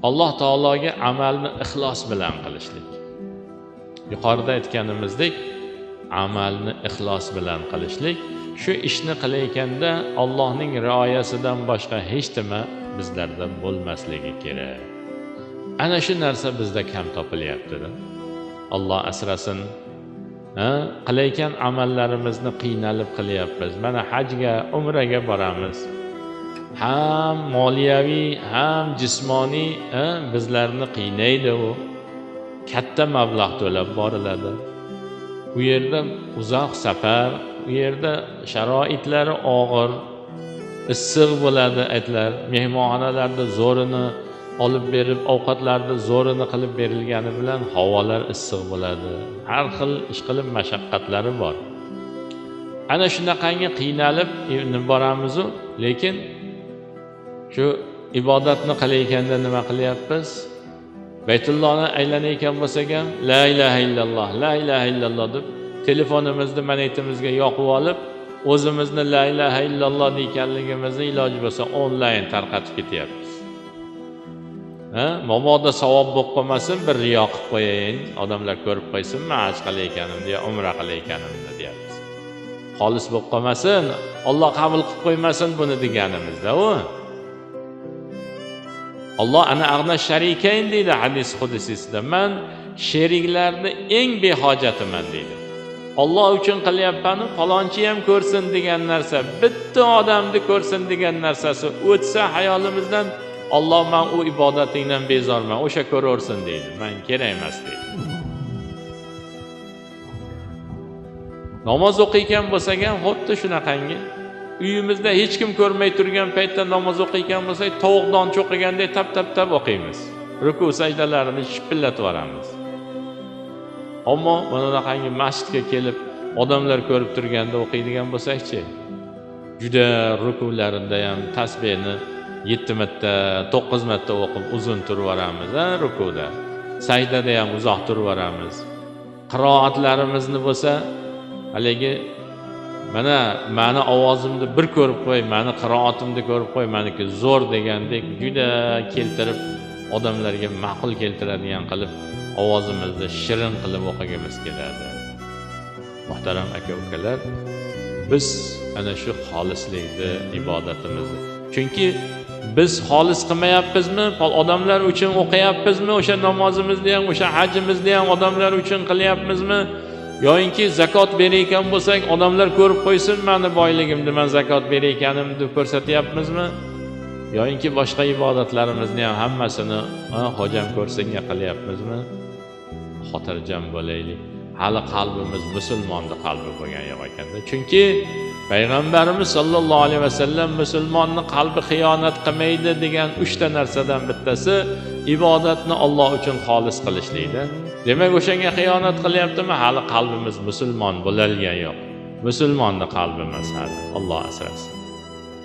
Alloh taologa amalni ixlos bilan qilishlik. Yuqorida aytganimizdek, amalni ixlos bilan qilishlik, shu ishni qilayotganda Allohning rioyasidan boshqa hech nima bizlarda bo'lmasligi kerak. Ana shu narsa bizda kam topilyapti-da. Alloh asrasin. Qilayotgan amallarimizni qiynalib qilyapmiz. Mana hajga, umraga boramiz. Ham moliyaviy, ham jismoniy bizlarni qiynaydi u. Katta mablag' to'lab boriladi. Bu yerda uzoq safar, u yerda sharoitlari og'ir, issiq bo'ladi aytlar. Mehmonxonalarda zo'rini olib berib, ovqatlarni zo'rini qilib berilgani bilan havolar issiq bo'ladi. Har xil ish qilib mashaqqatlari bor. Ana shunaqangi qiynalib boramiz, lekin shu ibodatni qilayotganda nima qilyapmiz? Baytullohni aylanayotgan bo'lsak ham la ilaha illalloh, la ilaha illalloh deb telefonimizni manetimizga yoqib olib, o'zimizni la ilaha illalloh deganligimizni iloji bo'lsa onlayn tarqatib ketyapmiz. Mabodo savob bo'lib qolmasin, bir riyo qilib qo'yayin, odamlar ko'rib qo'ysinmi, haj qilayotganimni yo umra qilayotganimni deyapmiz. Xolis bo'lib qolmasin, Alloh qabul qilib qo'ymasin buni deganimizda u. Alloh ana ag'na sharikayn deydi hadis qudusiyda. Men sheriklarni eng behojatiman deydi. Alloh uchun qilyapman, falonchi ham ko'rsin degan narsa, bitta odamni ko'rsin degan narsasi o'tsa hayolimizdan, Alloh men u ibodatingdan bezorman, o'sha ko'rorsin deydi. Men kerak emas deydi. Namoz o'qiyotgan bo'lsak ham xuddi shunaqangi. Uyimizda hech kim ko'rmay turgan paytda namoz o'qiyotgan bo'lsak, tovuqdan cho'qigandek tap o'qiymiz. Ruku sajdalarini shipillatib yuboramiz. Ammo bunaqangi masjidga kelib, odamlar ko'rib turganda o'qiydigan bo'lsak-chi, juda rukularida ham tasbihni 7 marta, 9 marta o'qib uzun turib yuboramiz, rukuda. Sajdada ham uzoq turib yuboramiz. Qiroatlarimizni bo'lsa, haligi mana meni ovozimni bir ko'rib qo'y, meni qiroatimni ko'rib qo'y, meniki zo'r degandek juda keltirib, odamlarga ma'qul keltiradigan qilib, ovozimizni shirin qilib o'qigimiz keladi. Muhtaram aka-ukalar, biz ana shu xolislikni ibodatimizni. Chunki biz xolis qilmayapmizmi? Odamlar uchun o'qiyapmizmi? O'sha namozimizni ham, o'sha hajimizni ham odamlar uchun qilyapmizmi? Yo'inki zakot berayotgan bo'lsak, odamlar ko'rib qo'ysin meni boyligimni, men zakot berayotganimni deb ko'rsatyapmizmi? Yo'inki boshqa ibodatlarimizni ham hammasini hojam ko'rsinga qilyapmizmi? Xotirjam bo'laylik. Hali qalbimiz musulmonning qalbi bo'lgan yo'q ekanda. Chunki payg'ambarimiz sollallohu alayhi vasallam musulmonning qalbi xiyonat qilmaydi degan 3 ta narsadan bittasi ibodatni Alloh uchun xolis qilishlikda. Demak, o'shanga xiyonat qilyaptimi? Hali qalbimiz musulmon bo'lgan yo'q. Musulmonning qalbi emas hali. Alloh asrasin.